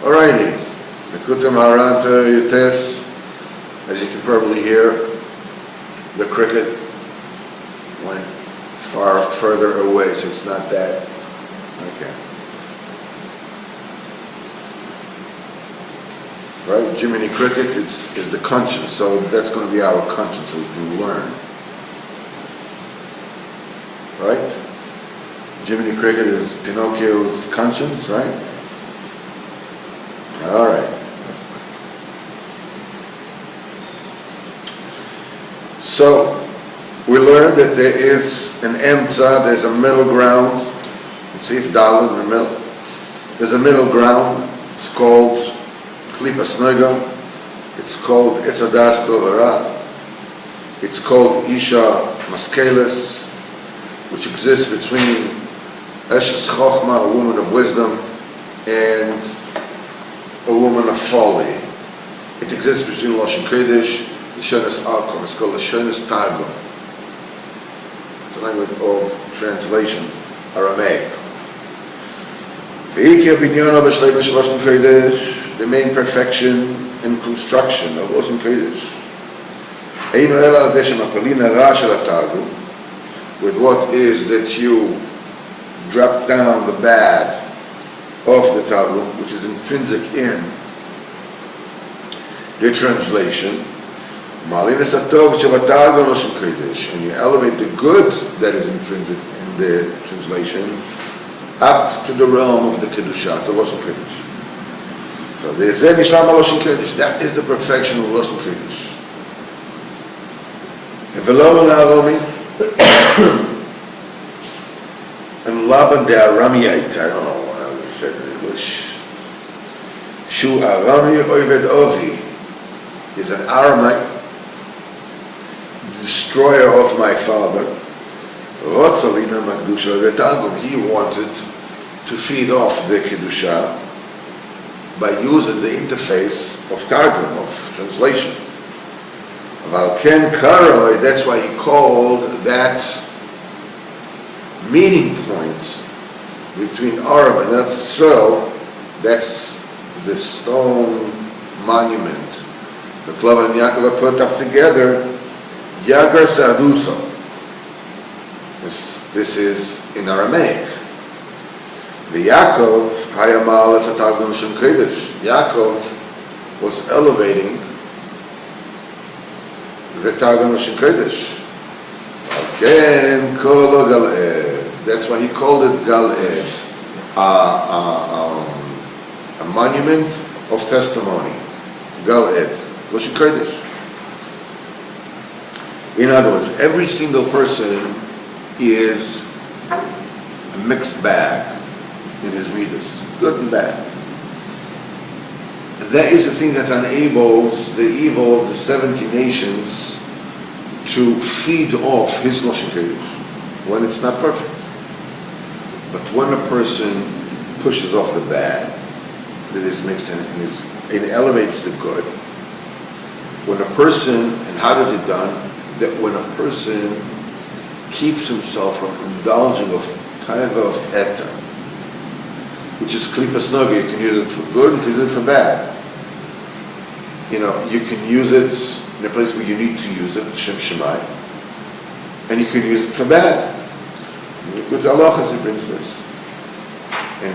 Alrighty, Likutei Moharan to Yutes. As you can probably hear, the cricket went far further away, so it's not that. Okay. Right, Jiminy Cricket is the conscience, so that's going to be our conscience, so we can learn. Right? Jiminy Cricket is Pinocchio's conscience, right? All right. So we learned that there is an emtza, there's a middle ground. Let's see if Dal in the middle. There's a middle ground. It's called Klipas Noga. It's called Etzadas Tovara. It's called Isha Maskelis, which exists between Eshes Chochma, a woman of wisdom, and a woman of folly. It exists between Lashon Kodesh, Lishonis Akom. It's called Lishonis Targum. It's a language of translation, Aramaic. The main perfection and construction of Lashon Kodesh. With what is that you drop down the bad of the Targum, which is intrinsic in the translation, and you elevate the good that is intrinsic in the translation up to the realm of the Kedusha, the Lashon Kodesh. So that is the perfection of Lashon Kodesh. And Laban the Aramiyite, I don't know how he said in English. Shu Arami Oived Ovi is an Aramite, destroyer of my father. Rotzalina Magdusha the Targum. He wanted to feed off the Kedusha by using the interface of Targum, of translation. Valken Karaloi, that's why he called that meeting point between Aram and Eretz Yisrael, that's the stone monument that Lavan and Yaakov put up together, Yagar Sadusa. This is in Aramaic. The Yaakov, Hayamal as a Targum Shem Kodesh. Yaakov was elevating the Targum Shem Kodesh. Again, Kolo Gal'ed. That's why he called it Gal'ed, a monument of testimony. Gal'ed, Lashon Kodesh. In other words, every single person is a mixed bag in his midas, good and bad. And that is the thing that enables the evil of the 70 nations to feed off his Lashon Kodesh when it's not perfect. But when a person pushes off the bad that is mixed in, it elevates the good. When a person, and how does it done? That when a person keeps himself from indulging of taiva of eta, which is klipas noga. You can use it for good, you can use it for bad. You know, you can use it in a place where you need to use it, Shem Shemai, and you can use it for bad. With halachas it brings this. And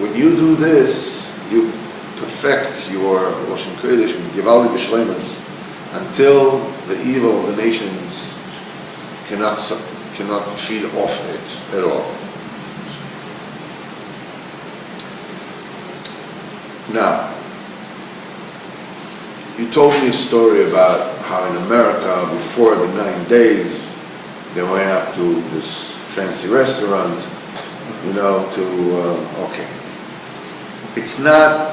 when you do this, you perfect your Lashon Kodesh, Givaldi B'Shleimus, until the evil of the nations cannot feed off it at all. Now, you told me a story about how in America, before the 9 days, they went up to this fancy restaurant, okay. It's not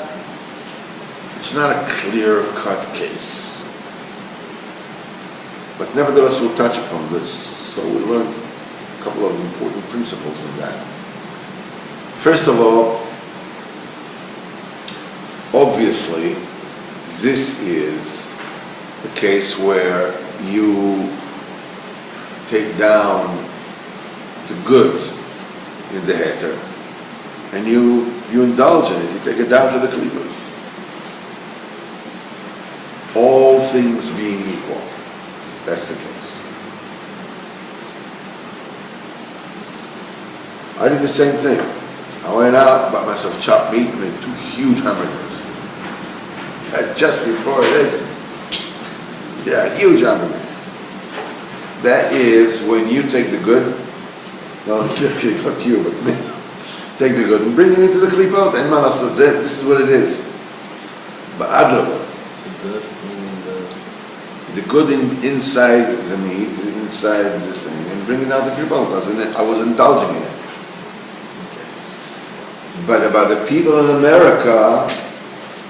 a clear-cut case. But nevertheless, we'll touch upon this. So we learn a couple of important principles in that. First of all, obviously, this is a case where you take down the good in the heter, and you indulge in it. You take it down to the klipas. things being equal. That's the case. I did the same thing. I went out, bought myself chopped meat, made 2 huge hamburgers. Just before this, huge hamburgers. That is when you take the good, no, just kidding, not you, but me. Take the good and bring it into the klipot, and Mana says that this is what it is. But Adlaba, the good inside the meat, inside the thing, and bring it out the klipot, because I was indulging in it. But about the people in America,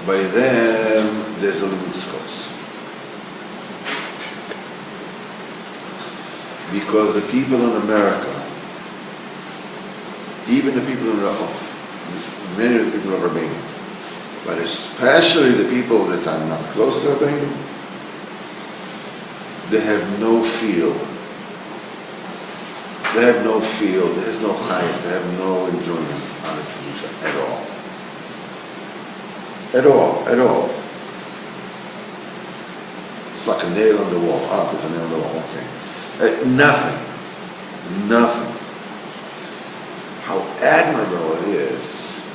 by them, there's a limutzkos. Because the people in America, even the people in Rav, many of the people of Rabbeinu, but especially the people that are not close to Rabbeinu, they have no feel. They have no feel, there is no chayes, they have no enjoyment on the Kedusha at all. At all. It's like a nail on the wall. There's a nail on the wall, okay. Nothing. How admirable it is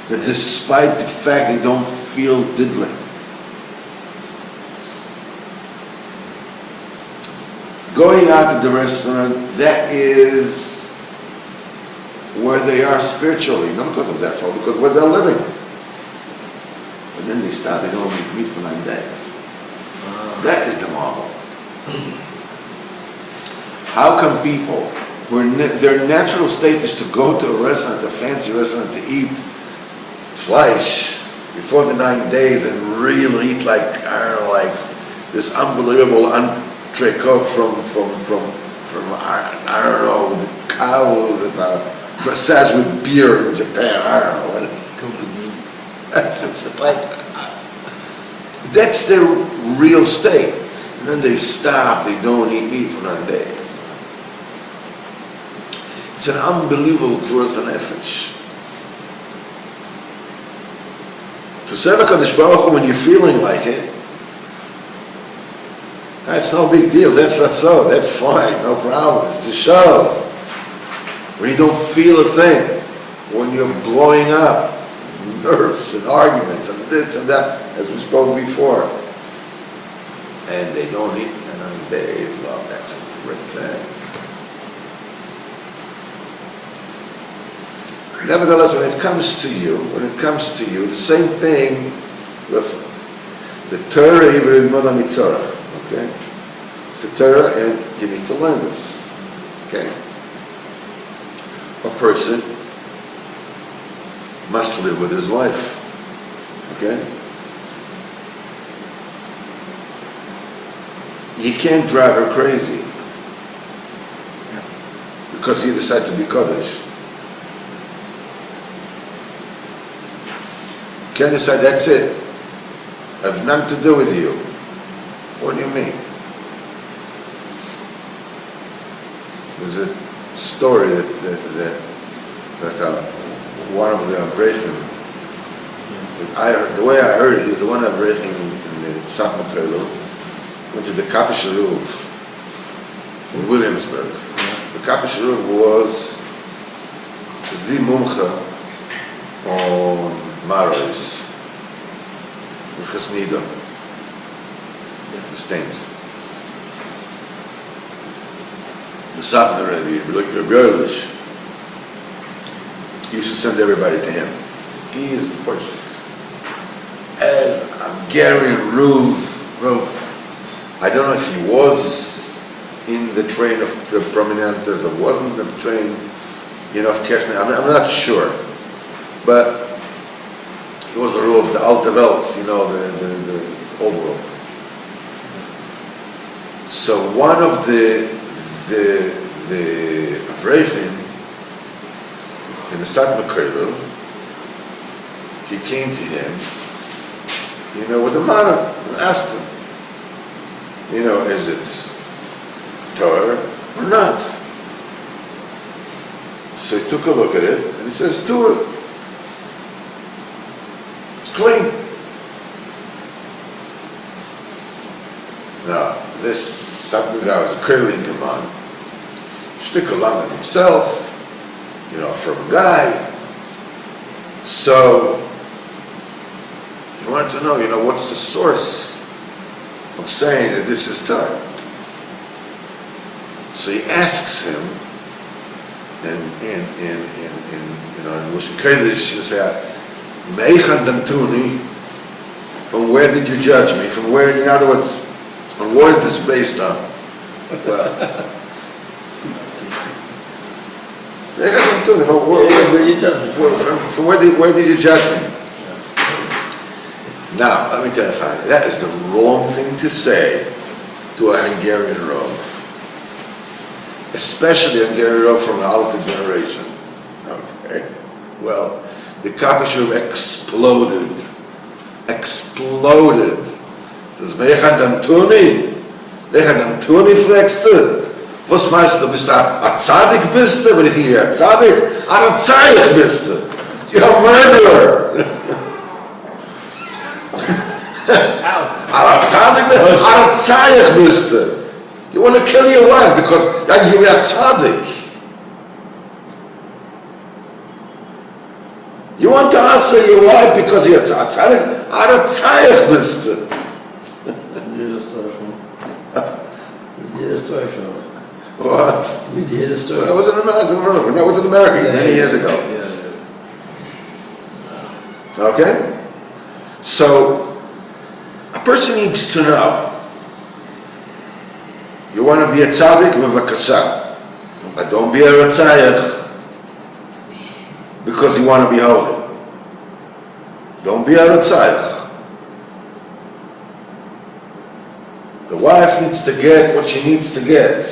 that despite the fact they don't feel diddling, going out to the restaurant, that is where they are spiritually, not because of that fault, because where they're living. And then they start, they don't eat meat for 9 days. That is the marvel. How come people, their natural state is to go to a restaurant, a fancy restaurant, to eat flesh before the 9 days and really eat like this unbelievable entrecote from I don't know, the cows that are massaged with beer in Japan. I don't know what. That's just like that's their real state. And then they stop. They don't eat meat for 9 days. It's an unbelievable kvuras hanefesh. To serve HaKadosh Baruch Hu when you're feeling like it, that's no big deal. That's not so. That's fine. No problem. It's the show. When you don't feel a thing, when you're blowing up, nerves and arguments and this and that, as we spoke before, and they don't eat in 9 days, well, that's a great thing. Nevertheless, when it comes to you, the same thing, listen, the Torah even in Moda Mitzorach. Okay? It's a Torah and you need to learn this. Okay? A person must live with his wife. Okay? He can't drive her crazy because you decide to be Kaddish. You can't decide, that's it. I have nothing to do with you. What do you mean? There's a story that one of the Avrechim, the way I heard it is the one Avrechim in the Satmar Kollel went to the Kapish Roof in Williamsburg. The Kapish Roof was the mumcha on Maros, in Chesnida. The stains. The Satmar Rebbe, like Rabbi Eilish, used to send everybody to him. He is the person. As Hungarian Ruv, I don't know if he was in the train of the Prominentes or wasn't in the train, of Kessner. I'm not sure. But he was a Ruv, the Alte Welt, the old world. So one of the Avrechim in the Satmar Kollel, he came to him, with a mana and asked him, is it Torah or not? So he took a look at it and he says, Torah. It's clean. this something that was curling him on. Shtick along himself, from a guy. So he wanted to know, what's the source of saying that this is Tar? So he asks him, and in Lashon Kodesh, he said, "Meichan damtuni." From where did you judge me? From where, in other words, on what is this based on? Well, Meichan damtuni. From where did you judge me? Now, let me tell you something. That is the wrong thing to say to a Hungarian Rav. Especially a Hungarian Rav from the older generation. Okay. Well, the Kapishur exploded. Says, Meichan damtuni? Meichan damtuni, fragst du? Was meinst du? Bist du a Tzadik bist du? Wenn ich hier a Tzadik? A Tzayich bist du? You're a murderer! You want to kill your wife because you are tzaddik. You want to answer your wife because you're tzaddik. What? That was in America. That was in America many years ago. Okay? So, a person needs to know. You want to be a tzaddik, b'vakasha. But don't be a ratzayach because you want to be holy. Don't be a ratzayach. The wife needs to get what she needs to get.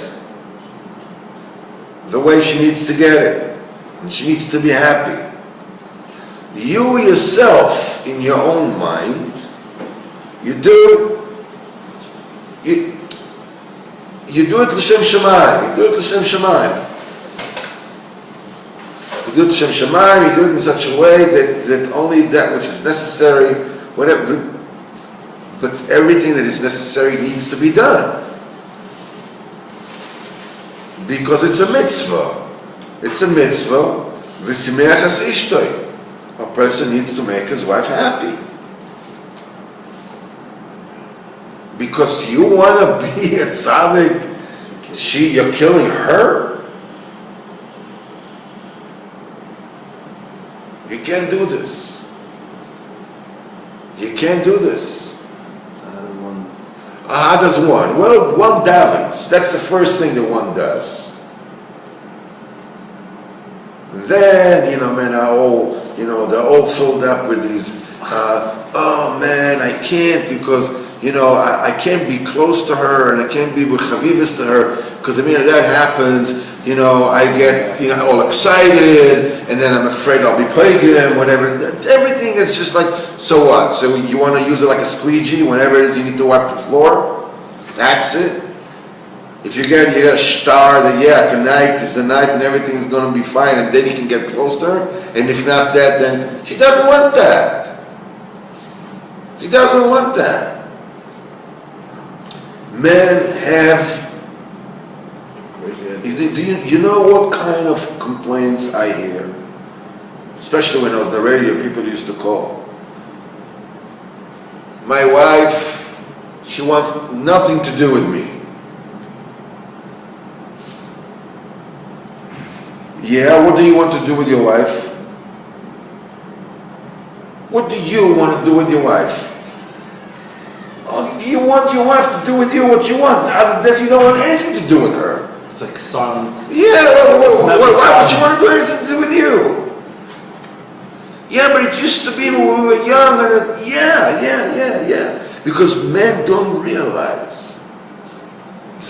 The way she needs to get it. And she needs to be happy. You yourself, in your own mind, you do it l'shem shamayim. You do it l'shem shamayim. You do it l'shem shamayim. You do it in such a way that only that which is necessary, whatever. But everything that is necessary needs to be done because it's a mitzvah. It's a mitzvah. V'simeach as ishtoi. A person needs to make his wife happy. Because you want to be a tzaddik, you're killing her? You can't do this. You can't do this. How does one? Well, one davens. That's the first thing that one does. And then, they're all filled up with these, oh man, I can't because, I can't be close to her and I can't be with chavivas to her because if that happens, I get, all excited and then I'm afraid I'll be pagan, whatever. Everything is just like, so what? So you want to use it like a squeegee whenever it is you need to wipe the floor? That's it? If you get a star that, tonight is the night and everything's going to be fine and then you can get close to her, and if not that, then she doesn't want that. She doesn't want that. Men have... You know what kind of complaints I hear? Especially when I was on the radio, people used to call. My wife, she wants nothing to do with me. Yeah, what do you want to do with your wife? What do you want to do with your wife? Oh, you want your wife to do with you what you want. Other than this, you don't want anything to do with her. It's like silent. Yeah, why would she want to do anything to do with you? Yeah, but it used to be when we were young. And yeah. Because men don't realize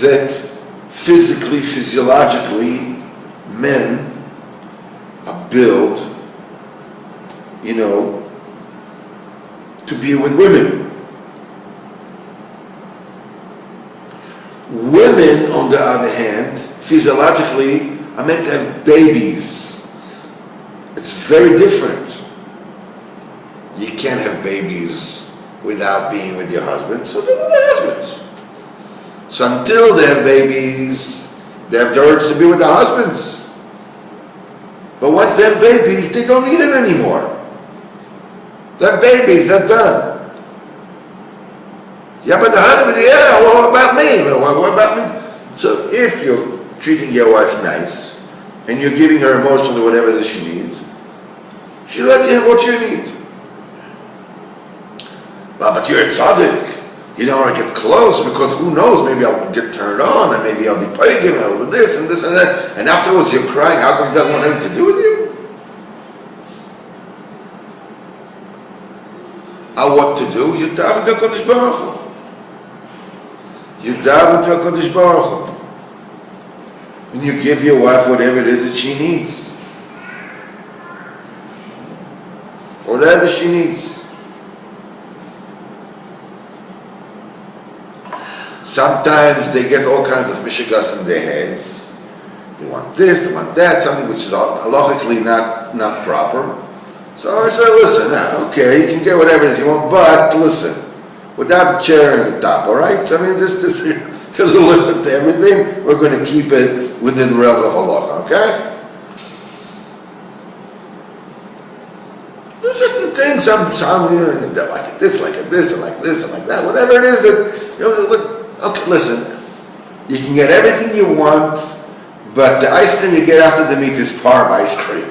that physically, physiologically, men are built, to be with women. Women, on the other hand, physiologically, are meant to have babies. It's very different. You can't have babies without being with your husband, so they're with their husbands. So until they have babies, they have the urge to be with their husbands. But once they have babies, they don't need it anymore. They have babies, they're done. Yeah, but the husband, yeah, well, what about me? What about me? So if you're treating your wife nice, and you're giving her emotionally whatever that she needs, she'll let you have what you need. Well, but you're a tzaddik. You don't want to get close because who knows, maybe I'll get turned on and maybe I'll be pagan and I'll do this and this and that. And afterwards you're crying, how come he doesn't want anything to do with you? What to do? You daven to HaKadosh Baruch Hu. You daven to HaKadosh Baruch Hu. And you give your wife whatever it is that she needs. Whatever she needs. Sometimes they get all kinds of mishigas in their heads. They want this, they want that, something which is halachically not proper. So I said, listen, okay, you can get whatever it is you want, but listen, without the chair and the top, all right? I mean, there's a limit to everything. We're going to keep it within the realm of halacha, okay? There's certain things, some they like it this, like this, and like this, and like that, whatever it is that, okay, listen, you can get everything you want, but the ice cream you get after the meat is par of ice cream.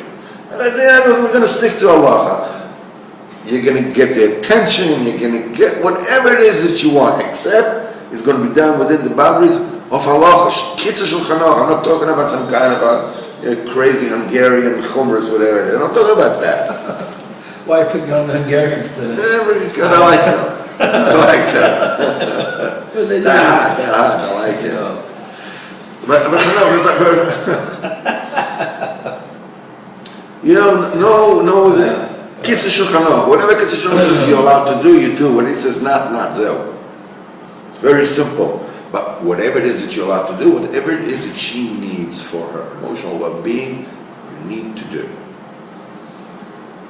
And at the end, we're going to stick to halacha. You're going to get the attention, you're going to get whatever it is that you want, except it's going to be done within the boundaries of halacha. Kitzur Shulchan Aruch. I'm not talking about some kind of a crazy Hungarian chumras, whatever it is. I'm not talking about that. Why are you picking on the Hungarians today? Because I like them. I like them. What they do? I like it. But you know, no, Kitzur Shulchan Aruch. Whatever Kitzur Shulchan Aruch says you're allowed to do, you do. When he says not zeh. It's very simple. But whatever it is that you're allowed to do, whatever it is that she needs for her emotional well-being, you need to do.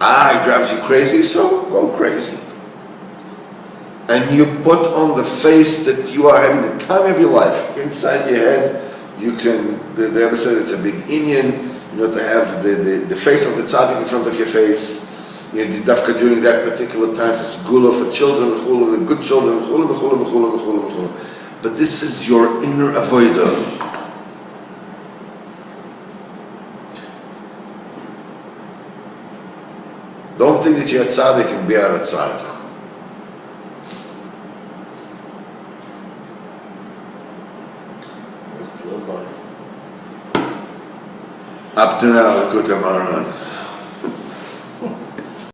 It drives you crazy, so go crazy. And you put on the face that you are having the time of your life. Inside your head, you can, they ever said it's a big inyan, to have the face of the tzaddik in front of your face. Dafka during that particular time, it's gula for children, the good children, but this is your inner avodah. Don't think that you're a tzaddik and be a tzaddik. Up to now, Likutei Moharan.